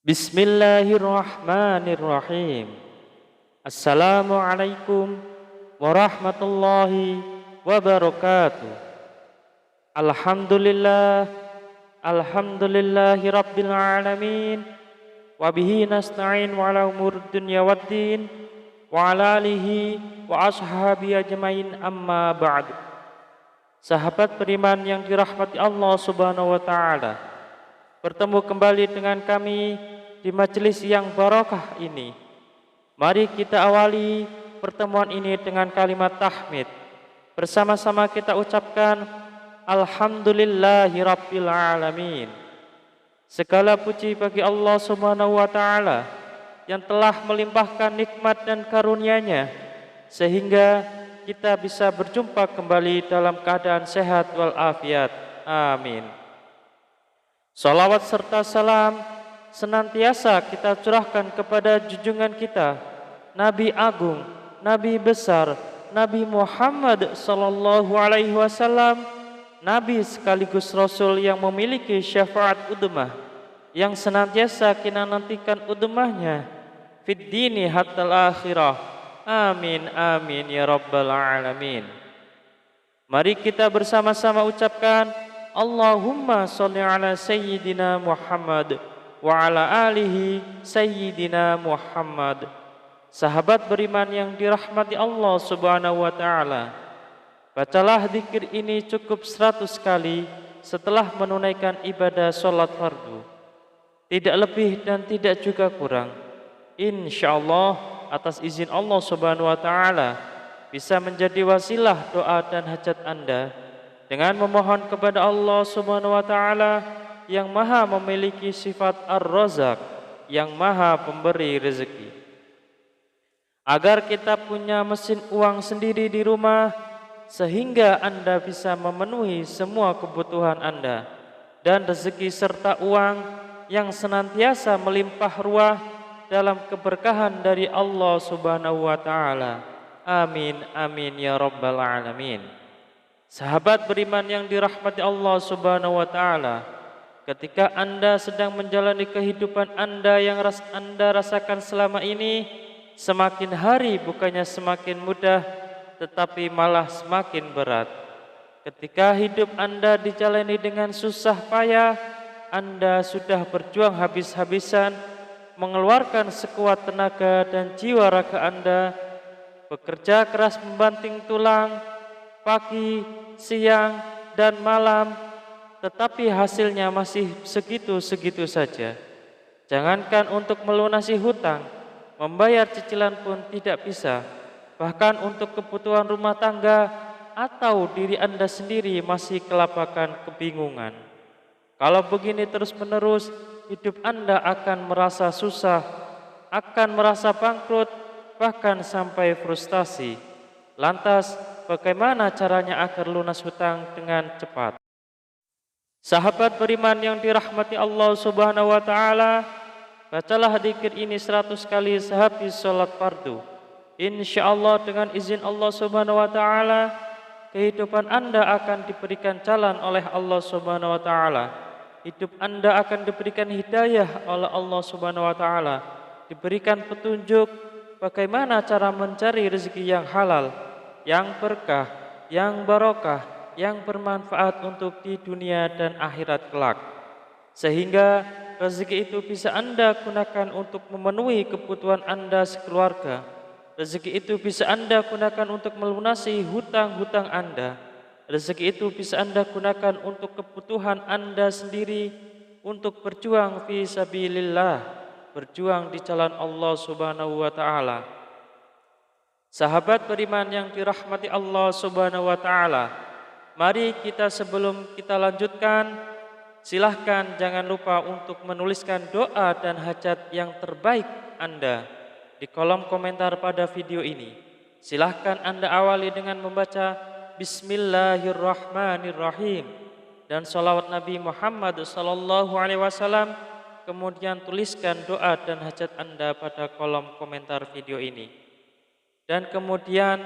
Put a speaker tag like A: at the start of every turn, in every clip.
A: Bismillahirrahmanirrahim. Assalamualaikum warahmatullahi wabarakatuh. Alhamdulillah, alhamdulillahi rabbil alamin. Wabihi nasta'in wa ala umur dunya waddin. Wa ala alihi wa ashabi ajmain, amma ba'd. Sahabat beriman yang dirahmati Allah subhanahu wa ta'ala, bertemu kembali dengan kami di majelis yang barokah ini. Mari kita awali pertemuan ini dengan kalimat tahmid. Bersama-sama kita ucapkan Alhamdulillahi Rabbil Alamin. Segala puji bagi Allah subhanahu wa ta'ala yang telah melimpahkan nikmat dan karunia-Nya sehingga kita bisa berjumpa kembali dalam keadaan sehat walafiat. Amin. Salawat serta salam senantiasa kita curahkan kepada junjungan kita, Nabi Agung, Nabi besar, Nabi Muhammad sallallahu alaihi wasallam, Nabi sekaligus Rasul yang memiliki syafaat udmah, yang senantiasa kita nantikan udmahnya fid dini hatta akhirah. Amin amin ya rabbal alamin. Mari kita bersama-sama ucapkan Allahumma sholli ala sayyidina Muhammad wa ala alihi sayyidina Muhammad. Sahabat beriman yang dirahmati Allah subhanahu wa ta'ala, bacalah zikir ini cukup 100 kali setelah menunaikan ibadah sholat fardu. Tidak lebih dan tidak juga kurang. InsyaAllah atas izin Allah subhanahu wa ta'ala bisa menjadi wasilah doa dan hajat Anda dengan memohon kepada Allah subhanahu wa ta'ala yang maha memiliki sifat Ar-Razak, yang maha pemberi rezeki, agar kita punya mesin uang sendiri di rumah sehingga Anda bisa memenuhi semua kebutuhan Anda, dan rezeki serta uang yang senantiasa melimpah ruah dalam keberkahan dari Allah subhanahu wa ta'ala. Amin amin ya rabbal alamin. Sahabat beriman yang dirahmati Allah subhanahu wa ta'ala, ketika Anda sedang menjalani kehidupan Anda yang Anda rasakan selama ini, semakin hari bukannya semakin mudah, tetapi malah semakin berat. Ketika hidup Anda dijalani dengan susah payah, Anda sudah berjuang habis-habisan, mengeluarkan sekuat tenaga dan jiwa raga Anda, bekerja keras membanting tulang, pagi, siang, dan malam, tetapi hasilnya masih segitu-segitu saja. Jangankan untuk melunasi hutang, membayar cicilan pun tidak bisa. Bahkan untuk kebutuhan rumah tangga atau diri Anda sendiri masih kelabakan kebingungan. Kalau begini terus-menerus, hidup Anda akan merasa susah, akan merasa bangkrut, bahkan sampai frustasi. Lantas, bagaimana caranya agar lunas hutang dengan cepat? Sahabat beriman yang dirahmati Allah subhanahu wa ta'ala, bacalah zikir ini 100 kali sehabis sholat fardu. InsyaAllah dengan izin Allah subhanahu wa ta'ala, kehidupan Anda akan diberikan jalan oleh Allah subhanahu wa ta'ala. Hidup Anda akan diberikan hidayah oleh Allah subhanahu wa ta'ala, diberikan petunjuk bagaimana cara mencari rezeki yang halal, yang berkah, yang barokah, yang bermanfaat untuk di dunia dan akhirat kelak, sehingga rezeki itu bisa Anda gunakan untuk memenuhi kebutuhan Anda sekeluarga. Rezeki itu bisa Anda gunakan untuk melunasi hutang-hutang Anda. Rezeki itu bisa Anda gunakan untuk kebutuhan Anda sendiri, untuk berjuang fi sabilillah, berjuang di jalan Allah subhanahu wa ta'ala. Sahabat beriman yang dirahmati Allah subhanahu wa ta'ala, mari kita sebelum kita lanjutkan, silahkan jangan lupa untuk menuliskan doa dan hajat yang terbaik Anda di kolom komentar pada video ini. Silahkan Anda awali dengan membaca Bismillahirrahmanirrahim dan salawat Nabi Muhammad sallallahu alaihi wasallam. Kemudian tuliskan doa dan hajat Anda pada kolom komentar video ini. Dan kemudian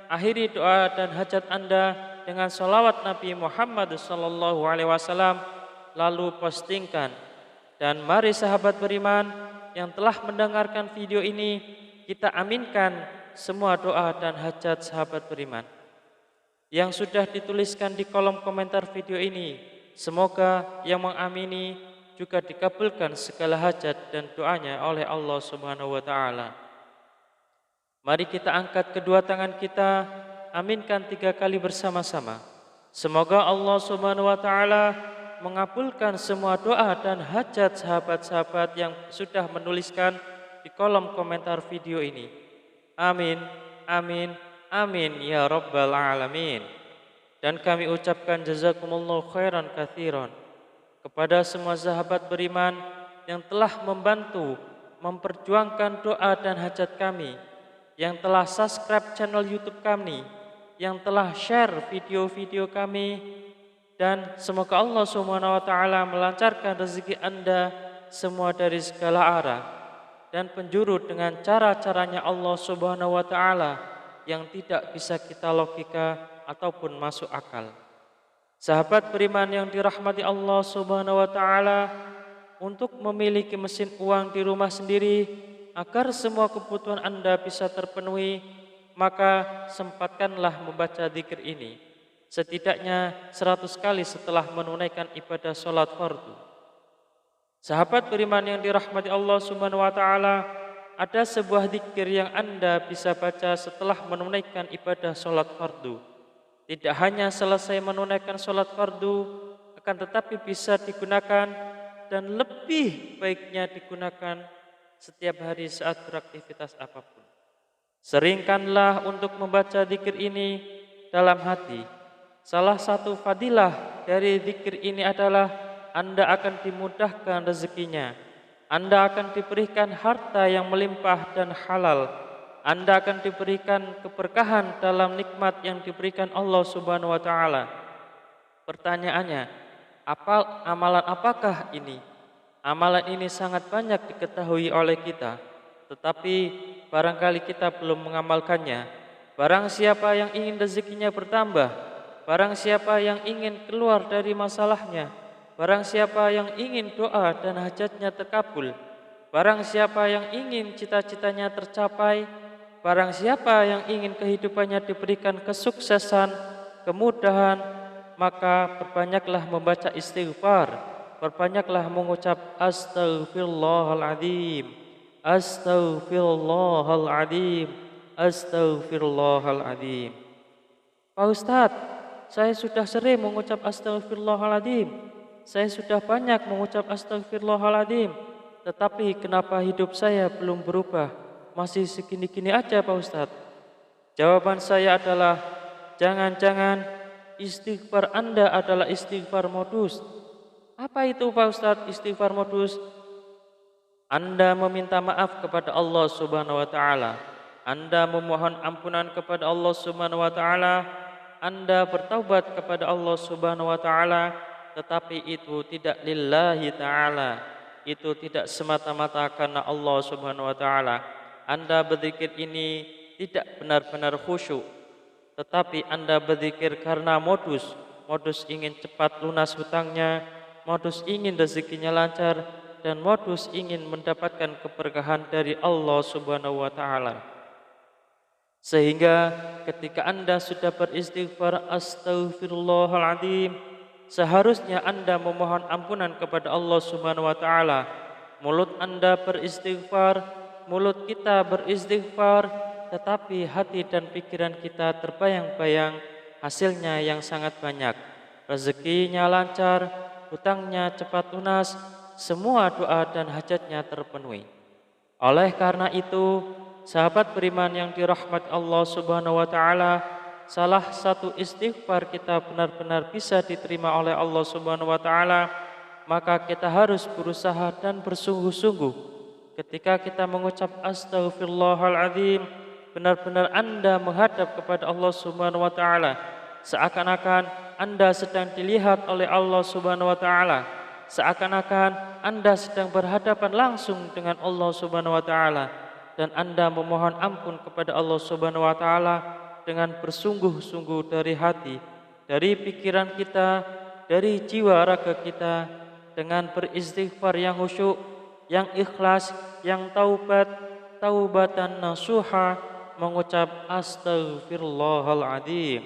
A: akhiri doa dan hajat Anda dengan salawat Nabi Muhammad sallallahu alaihi wasallam, lalu postingkan Dan mari sahabat beriman yang telah mendengarkan video ini, kita aminkan semua doa dan hajat sahabat beriman yang sudah dituliskan di kolom komentar video ini. Semoga yang mengamini juga dikabulkan segala hajat dan doanya oleh Allah Subhanahu wa taala. Mari kita angkat kedua tangan kita, aminkan 3 kali bersama-sama. Semoga Allah Subhanahu wa taala mengabulkan semua doa dan hajat sahabat-sahabat yang sudah menuliskan di kolom komentar video ini. Amin, amin, amin ya rabbal alamin. Dan kami ucapkan jazakumullahu khairan katsiran kepada semua sahabat beriman yang telah membantu memperjuangkan doa dan hajat kami, yang telah subscribe channel YouTube kami, yang telah share video-video kami, dan semoga Allah Subhanahu wa taala melancarkan rezeki Anda semua dari segala arah dan penjuru dengan cara-caranya Allah Subhanahu wa taala yang tidak bisa kita logika ataupun masuk akal. Sahabat beriman yang dirahmati Allah Subhanahu wa taala, untuk memiliki mesin uang di rumah sendiri agar semua kebutuhan Anda bisa terpenuhi, maka sempatkanlah membaca zikir ini setidaknya 100 kali setelah menunaikan ibadah sholat fardu. Sahabat beriman yang dirahmati Allah Subhanahu wa taala, ada sebuah zikir yang Anda bisa baca setelah menunaikan ibadah sholat fardu. Tidak hanya selesai menunaikan sholat fardu, akan tetapi bisa digunakan dan lebih baiknya digunakan setiap hari saat beraktivitas apapun. Seringkanlah untuk membaca zikir ini dalam hati. Salah satu fadilah dari zikir ini adalah Anda akan dimudahkan rezekinya. Anda akan diberikan harta yang melimpah dan halal. Anda akan diberikan keberkahan dalam nikmat yang diberikan Allah Subhanahu wa taala. Pertanyaannya, amalan apakah ini? Amalan ini sangat banyak diketahui oleh kita, tetapi barangkali kita belum mengamalkannya. Barang siapa yang ingin rezekinya bertambah, barang siapa yang ingin keluar dari masalahnya, barang siapa yang ingin doa dan hajatnya terkabul, barang siapa yang ingin cita-citanya tercapai, barang siapa yang ingin kehidupannya diberikan kesuksesan, kemudahan, maka perbanyaklah membaca istighfar, perbanyaklah mengucap astaghfirullahaladzim, astaghfirullahaladzim, astaghfirullahaladzim. Pak Ustadz, saya sudah sering mengucap astaghfirullahaladzim, saya sudah banyak mengucap astaghfirullahaladzim, tetapi kenapa hidup saya belum berubah? Masih segini-gini aja Pak Ustadz. Jawaban saya adalah, jangan-jangan istighfar Anda adalah istighfar modus. Apa itu Pak Ustadz istighfar modus? Anda meminta maaf kepada Allah Subhanahu wa taala, Anda memohon ampunan kepada Allah Subhanahu wa taala, Anda bertaubat kepada Allah Subhanahu wa taala, tetapi itu tidak lillahi ta'ala, itu tidak semata-mata karena Allah Subhanahu wa taala. Anda berzikir ini tidak benar-benar khusyuk, tetapi Anda berzikir karena modus ingin cepat lunas hutangnya, modus ingin rezekinya lancar, dan modus ingin mendapatkan keberkahan dari Allah Subhanahu wa taala. Sehingga ketika Anda sudah beristighfar astaghfirullahaladzim, seharusnya Anda memohon ampunan kepada Allah Subhanahu wa taala. Mulut Anda beristighfar, mulut kita beristighfar, tetapi hati dan pikiran kita terbayang-bayang hasilnya yang sangat banyak. Rezekinya lancar, hutangnya cepat lunas, semua doa dan hajatnya terpenuhi. Oleh karena itu, sahabat beriman yang dirahmati Allah Subhanahu wa taala, salah satu istighfar kita benar-benar bisa diterima oleh Allah Subhanahu wa taala, maka kita harus berusaha dan bersungguh-sungguh. Ketika kita mengucap astaghfirullahaladzim, benar-benar Anda menghadap kepada Allah Subhanahu wa taala, seakan-akan Anda sedang dilihat oleh Allah Subhanahu wa taala, seakan-akan Anda sedang berhadapan langsung dengan Allah Subhanahu wa taala, dan Anda memohon ampun kepada Allah Subhanahu wa taala dengan bersungguh-sungguh dari hati, dari pikiran kita, dari jiwa raga kita, dengan beristighfar yang khusyuk, yang ikhlas, yang taubat, taubatan nasuha, mengucap astaghfirullahaladzim.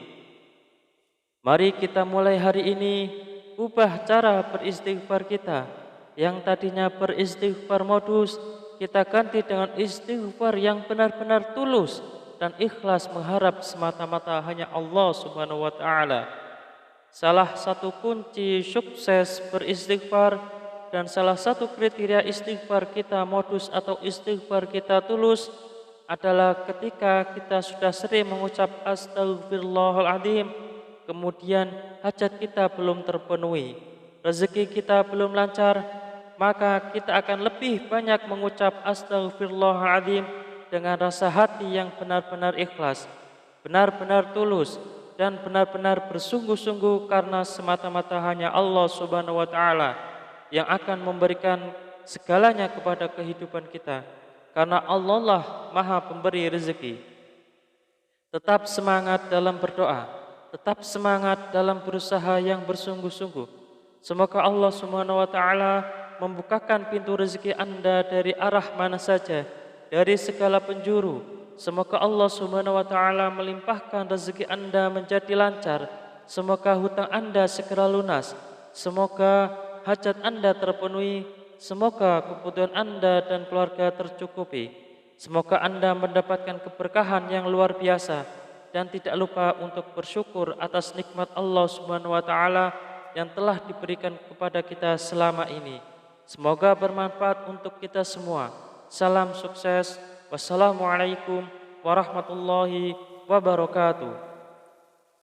A: Mari kita mulai hari ini ubah cara beristighfar kita. Yang tadinya beristighfar modus, kita ganti dengan istighfar yang benar-benar tulus dan ikhlas mengharap semata-mata hanya Allah Subhanahu wa taala. Salah satu kunci sukses beristighfar dan salah satu kriteria istighfar kita modus atau istighfar kita tulus adalah ketika kita sudah sering mengucap astaghfirullahaladzim, kemudian hajat kita belum terpenuhi, rezeki kita belum lancar, maka kita akan lebih banyak mengucap astaghfirullahaladzim dengan rasa hati yang benar-benar ikhlas, benar-benar tulus, dan benar-benar bersungguh-sungguh karena semata-mata hanya Allah Subhanahu wa taala yang akan memberikan segalanya kepada kehidupan kita. Karena Allah lah Maha Pemberi rezeki. Tetap semangat dalam berdoa, tetap semangat dalam berusaha yang bersungguh-sungguh. Semoga Allah Subhanahu wa taala membukakan pintu rezeki Anda dari arah mana saja, dari segala penjuru. Semoga Allah Subhanahu wa taala melimpahkan rezeki Anda menjadi lancar. Semoga hutang Anda segera lunas. Semoga hajat Anda terpenuhi. Semoga kebutuhan Anda dan keluarga tercukupi. Semoga Anda mendapatkan keberkahan yang luar biasa dan tidak lupa untuk bersyukur atas nikmat Allah Subhanahu wa taala yang telah diberikan kepada kita selama ini. Semoga bermanfaat untuk kita semua. Salam sukses. Wassalamualaikum warahmatullahi wabarakatuh.